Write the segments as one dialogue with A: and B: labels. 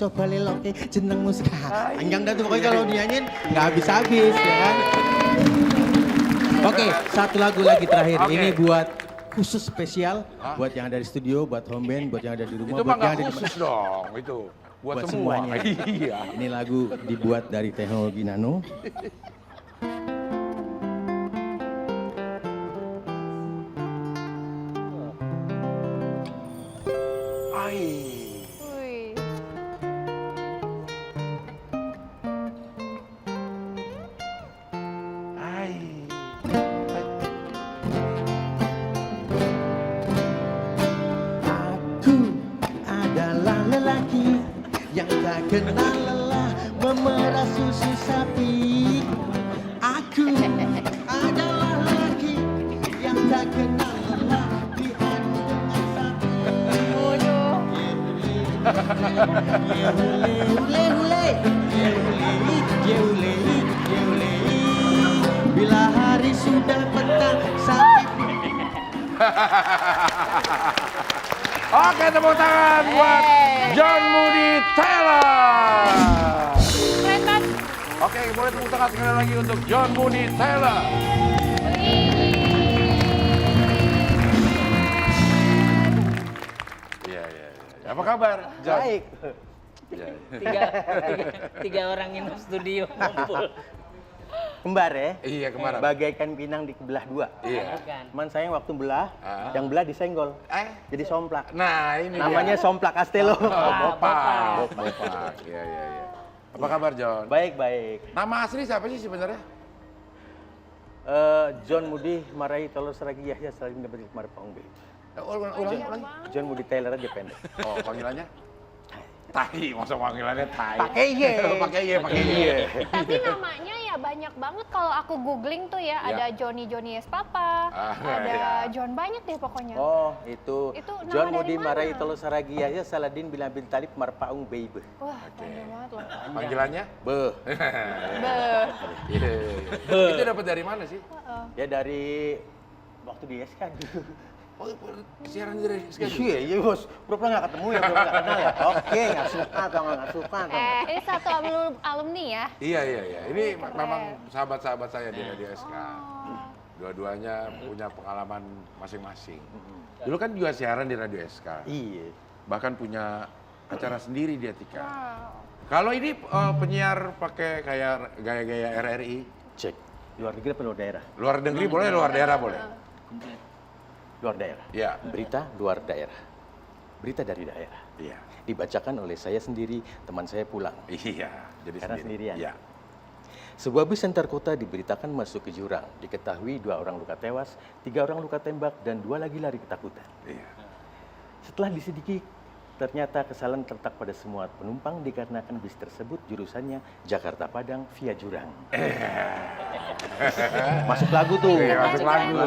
A: coba leloke jeneng musik. Panjang dah tuh pokoknya kalau dinyanyiin nggak habis-habis ya kan. Oke, satu lagu lagi terakhir. Ini buat khusus spesial buat yang ada di studio, buat home band, buat yang ada di rumah,
B: Itu
A: buat
B: mah
A: yang
B: nggak
A: ada di
B: khusus dong, itu buat semua.
A: semuanya.
B: Iya.
A: Ini lagu dibuat dari teknologi nano.
B: Ai.
C: Wih.
B: Ai.
A: Aku adalah lelaki yang tak kenal lelah memerah susu sapi. Aku adalah lelaki yang tak kenal lelah diadu dengan sapi.
C: Waduh.
A: Yehule, hule, hule, yehule, yehule, yehule. Bila hari sudah petang, sapi.
B: Oke, tepuk tangan buat John Moody Taylor.
C: Keren kan?
B: Oke, boleh tepuk tangan sekali lagi untuk John Moody Taylor. Iya, iya, iya. Apa kabar, John?
A: Baik.
B: Iya, iya.
D: tiga orang nginep studio ngumpul.
A: Kembar ya?
B: Iya, kemarin.
A: Bagaikan pinang di belah dua.
B: Iya.
D: Bukan.
A: Cuman saya waktu belah,
B: Ah.
A: yang belah disenggol.
B: Eh,
A: Jadi somplak.
B: nah ini
A: Namanya
B: dia.
A: somplak Castello.
B: Bopak. Bopak. Iya, iya, iya. Apa kabar, John?
A: Baik, baik.
B: Nama asli siapa sih sebenarnya?
A: John Moody Marahi Tolos Ragi Yahya selain dapat kemar Pongbe.
B: Ulangi.
A: John Moody Taylor aja pendek.
B: Oh, panggilannya? Tai, masa panggilannya Tai?
A: Pakai Y.
B: Pakai Y, pakai Y.
C: Tapi namanya ya banyak banget kalau aku googling tuh ya, ada Johnny S Papa, ada
B: ya.
C: John banyak deh pokoknya.
A: Oh, itu
C: Itu nama
A: John
C: dari
A: Moody
C: mana?
A: Marahi Tolos Ragi Yahya Saladin Bila bin Talib Marpaung Beibe.
C: Wah, panjang banget loh.
B: Panggilannya?
A: Beh.
C: Beuh.
B: Iya. Itu dapat dari mana sih?
A: Ya dari waktu di SK dulu.
B: Oh, siaran dari
A: Iya, iya bos. Pura-pura nggak ketemu ya, pura-pura nggak kenal ya. Oke, nggak suka atau nggak suka.
C: Ini satu alumni ya.
B: Iya, iya, iya. Ini memang sahabat-sahabat saya di Radio SK. Dua-duanya punya pengalaman masing-masing. Dulu kan juga siaran di Radio SK.
A: Iya.
B: Bahkan punya acara sendiri dia, Tika.
C: Wow.
B: Kalau ini penyiar pakai kayak gaya-gaya RRI,
A: Cek. Luar negeri apa luar daerah?
B: luar negeri boleh, luar daerah boleh.
A: Luar daerah.
B: Iya.
A: Berita luar daerah. Berita dari daerah.
B: Iya.
A: Dibacakan oleh saya sendiri, teman saya pulang.
B: Iya, jadi
A: Karena
B: sendiri.
A: sendirian.
B: Iya.
A: Sebuah bus antar kota diberitakan masuk ke jurang. Diketahui 2 orang luka tewas, 3 orang luka tembak, dan 2 lagi lari ketakutan.
B: Iya.
A: Setelah diselidiki, ternyata kesalahan terletak pada semua penumpang dikarenakan bis tersebut jurusannya Jakarta Padang via jurang. Masuk lagu tuh.
B: Iya, masuk lagu.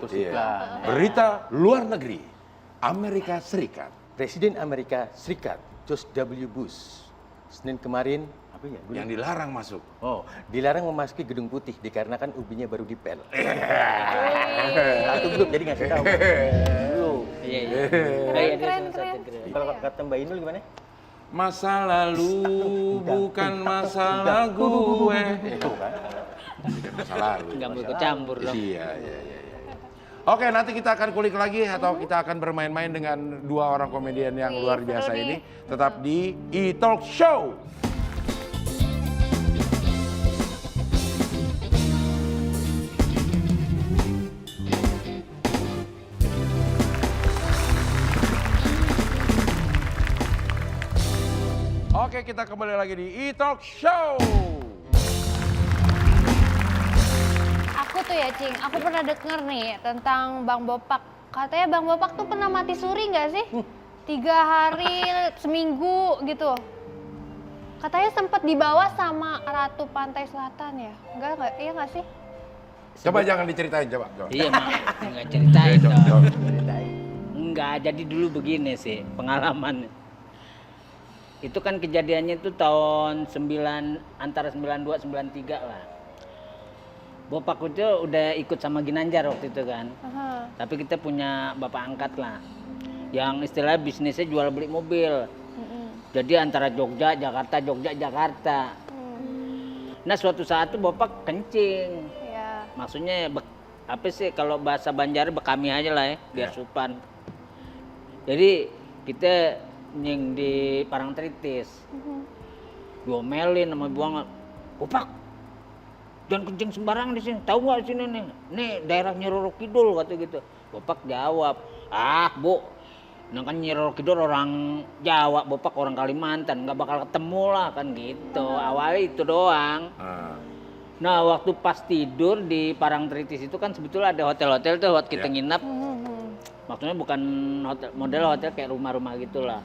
A: Terus
B: Iya.
A: iklan.
B: Berita luar negeri, Amerika Serikat.
A: Presiden Amerika Serikat, George W. Bush, Senin kemarin, apa ya?
B: Yang dilarang masuk.
A: Oh, dilarang memasuki Gedung Putih dikarenakan ubinya baru dipel. Satu belum, jadi ngasih tahu. Belum.
D: Iya, iya.
C: Keren.
A: Kalau kata Mbak Inul gimana?
B: Masa lalu bukan masalah gue.
A: Itu kan.
B: Bukan masa lalu.
D: Nggak mau ikut campur dong.
B: Iya, iya, iya. Oke, nanti kita akan kulik lagi atau kita akan bermain-main dengan 2 orang komedian yang luar
C: Seru
B: biasa
C: nih.
B: ini. Tetap di E-Talk Show. Oke, kita kembali lagi di E-Talk Show.
C: Aku tuh ya, Cing, aku pernah denger nih tentang Bang Bopak. Katanya Bang Bopak tuh pernah mati suri nggak sih? 3 hari, seminggu gitu. Katanya sempat dibawa sama Ratu Pantai Selatan ya? Enggak, iya nggak sih?
B: Coba jangan diceritain, coba.
D: Iya, Mak. Nggak ceritain
B: Coba,
D: dong.
B: coba.
D: Enggak, jadi dulu begini sih pengalaman. Itu kan kejadiannya itu tahun antara 92 93 lah. Bopak itu udah ikut sama Ginanjar waktu itu kan.
C: Aha.
D: Tapi kita punya bapak angkat lah. Yang istilahnya bisnisnya jual beli mobil. Jadi antara Jogja, Jakarta. Nah suatu saat tuh bapak kencing.
C: Iya.
D: Maksudnya apa sih kalau bahasa Banjar bekami aja lah ya, biar supan. Jadi kita nying di Parangtritis. Diomelin sama buang, "Bapak, jangan kencing sembarangan di sini. Tahu nggak di sini nih? Nih daerah Nyi Roro Kidul," kata gitu. Bapak jawab, "Ah, Bu, nah kan Nyi Roro Kidul orang Jawa, Bapak orang Kalimantan, nggak bakal ketemu lah," kan gitu. Awalnya itu doang. Nah, waktu pas tidur di Parangtritis itu kan sebetulnya ada hotel-hotel tuh buat kita nginap. Maksudnya bukan hotel, model hotel kayak rumah-rumah gitulah.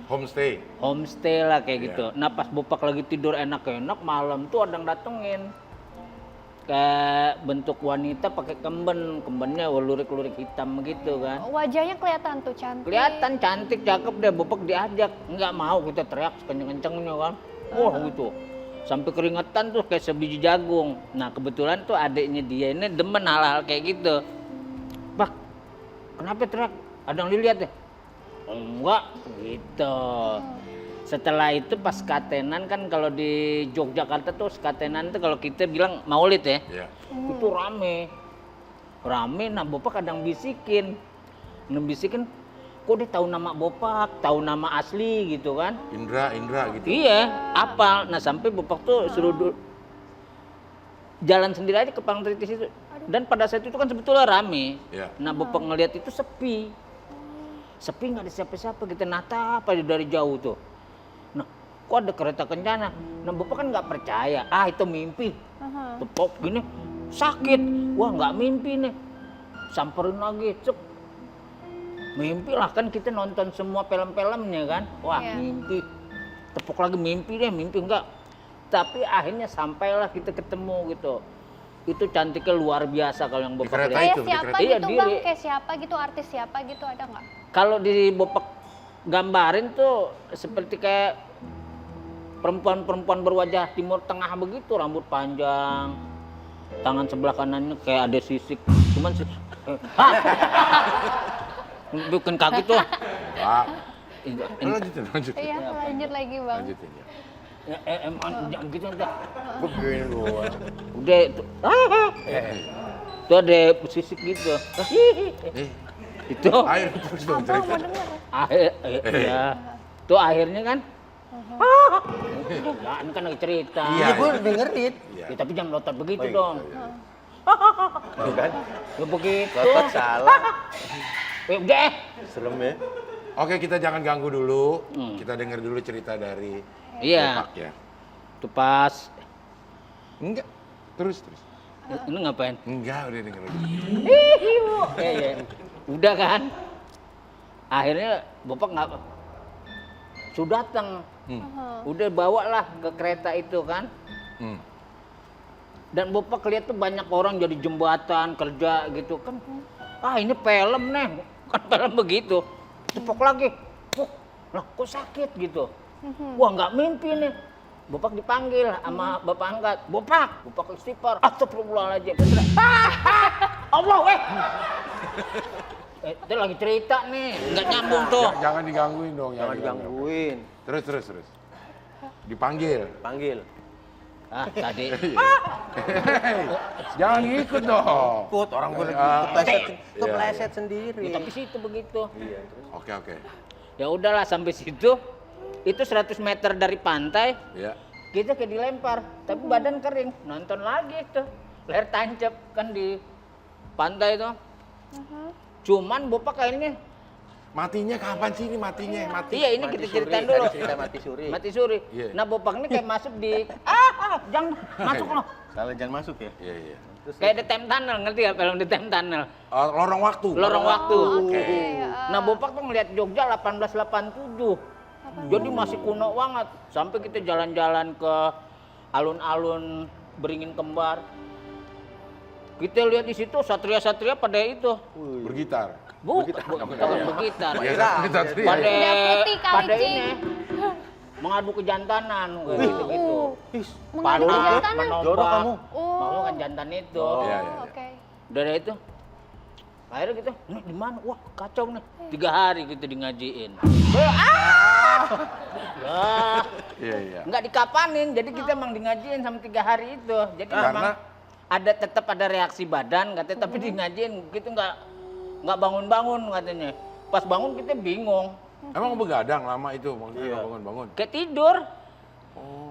D: Homestay lah kayak gitu. Nah, pas Bapak lagi tidur enak-enak, malam tuh ada yang datengin. Kayak bentuk wanita pakai kembennya lurik-lurik hitam gitu kan.
C: Wajahnya kelihatan tuh cantik.
D: Kelihatan cantik, cakep deh. Bapak diajak, nggak mau, kita teriak kenceng-kencengnya kan. Wah gitu. Sampai keringetan tuh kayak sebiji jagung. Nah kebetulan tuh adiknya dia ini demen hal-hal kayak gitu. "Pak, kenapa teriak? Ada yang dilihat ya?" "Enggak," gitu. Setelah itu pas katenan kan kalau di Yogyakarta tuh katenan tuh kalau kita bilang maulid ya. Itu rame. Nah Bapak kadang bisikin. Kok dia tahu nama Bapak, tahu nama asli gitu kan.
B: Indra gitu.
D: Iya, apal. Nah sampai Bapak tuh suruh jalan sendiri aja ke Parangtritis itu. Dan pada saat itu kan sebetulnya rame. Nah Bapak ngelihat itu sepi. Sepi nggak ada siapa-siapa, kita natap aja dari jauh tuh. Nah, kok ada kereta kencana? Nah Bapak kan nggak percaya, itu mimpi. Tepok gini, sakit. Wah nggak mimpi nih. Samperin lagi, cek. Mimpi lah, kan kita nonton semua film-filmnya kan. Wah mimpi. Tepuk lagi mimpi enggak. Tapi akhirnya sampailah kita ketemu gitu. Itu cantiknya luar biasa kalau yang Bapak lihat.
C: Kayak siapa gitu Bang? Kayak siapa gitu, artis siapa gitu, ada nggak?
D: Kalau di Bapak gambarin tuh seperti kayak perempuan-perempuan berwajah Timur Tengah begitu, rambut panjang, tangan sebelah kanannya kayak ada sisik, cuman bikin kaget tuh.
B: Lanjutin.
C: Iya, lanjut lagi Bang.
B: Lanjutin ya.
D: Emang jangan gitu udah.
B: Begini gua.
D: Udah itu. Tuh ada sisik gitu. Itu.
B: Air terus dong
C: Abang
B: cerita.
C: mau denger?
D: Iya. Tuh akhirnya kan. Ya, ini kan lagi cerita.
B: Iya,
A: gue dengerin.
D: Ya, tapi jangan lotot begitu
A: Oh, iya,
D: dong.
A: Kan?
D: Ya begitu.
A: Lotot salah.
D: Udah.
A: Serem ya.
B: Oke, kita jangan ganggu dulu. Kita dengar dulu cerita dari
D: Iya.
B: Bapak ya.
D: Tuh pas.
B: Enggak. Terus.
D: Ini ngapain?
B: Enggak, udah denger.
D: Iya. Udah kan. Akhirnya Bapak nggak sudah datang. Udah bawalah ke kereta itu kan. Dan Bapak lihat tuh banyak orang jadi jembatan kerja gitu kan. Ini film nih, kan film begitu. Tepok lagi, lah kok sakit gitu. Wah nggak mimpi nih. Bapak dipanggil sama bapak angkat. Bapak istighfar. Astagfirullahaladzim. Allah weh. Dia lagi cerita nih, nggak nyambung tuh.
B: Jangan digangguin dong.
A: Jangan digangguin.
B: Terus. Dipanggil.
A: Panggil.
D: Tadi.
B: Jangan ngikut dong.
A: Ikut orang gue lagi kepleset sendiri.
D: Ya, tapi situ begitu.
A: Iya, terus.
B: Oke.
D: Ya udahlah sampai situ. Itu 100 meter dari pantai.
B: Ya.
D: Kita kayak dilempar, tapi badan kering. Nonton lagi tuh. Leher tancap kan di pantai tuh. Cuman Bapak kayaknya
B: Matinya kapan sih ini matinya? Mati.
D: iya ini kita ceritain dulu.
A: Cerita mati suri.
D: Mati suri.
B: Iya.
D: Nah Bapak ini kayak masuk di jangan masuk loh.
A: Salah jangan masuk ya.
B: Iya.
D: Kayak The Time Tunnel, ngerti gak film The Time Tunnel?
B: Lorong waktu.
D: Lorong waktu.
C: Oke.
D: Nah Bapak tuh ngeliat Jogja 1887. Jadi masih kuno banget. Sampai kita jalan-jalan ke alun-alun Beringin Kembar. Kita lihat di situ satria-satria pada itu.
B: Bergitar.
D: Bukan bergitar.
B: Kita
D: Pada
C: Udah putih kali,
D: pada
C: Cing.
D: ini mengadu kejantanan kayak gitu-gitu.
C: Mengadu
D: Panah,
C: kejantanan?
D: menombak.
A: Jorok kamu.
D: Maksudnya kan jantan itu.
B: Iya.
C: Oke.
D: Dari itu Akhirnya gitu, nih di mana? Wah kacau nih. 3 hari gitu di ngajiin.
B: Iya.
D: Nggak dikapanin, jadi kita emang di ngajiin sama 3 hari itu. Jadi
B: Karena-
D: memang tetap ada reaksi badan katanya, tapi di ngajiin gitu nggak bangun-bangun katanya. Pas bangun kita bingung,
B: Emang begadang lama itu maksudnya nggak bangun-bangun.
D: kayak tidur.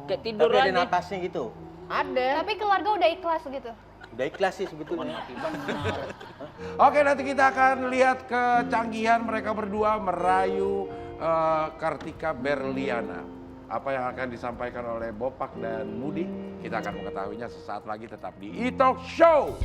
D: Kayak tidur
A: Tapi ada
D: aja.
A: natasnya gitu.
D: Ada.
C: Tapi keluarga udah ikhlas gitu.
A: Udah ikhlas sih sebetulnya.
B: Oke, nanti kita akan lihat kecanggihan mereka berdua merayu Kartika Berliana. Apa yang akan disampaikan oleh Bopak dan Mudi, kita akan mengetahuinya sesaat lagi tetap di E-Talk Show.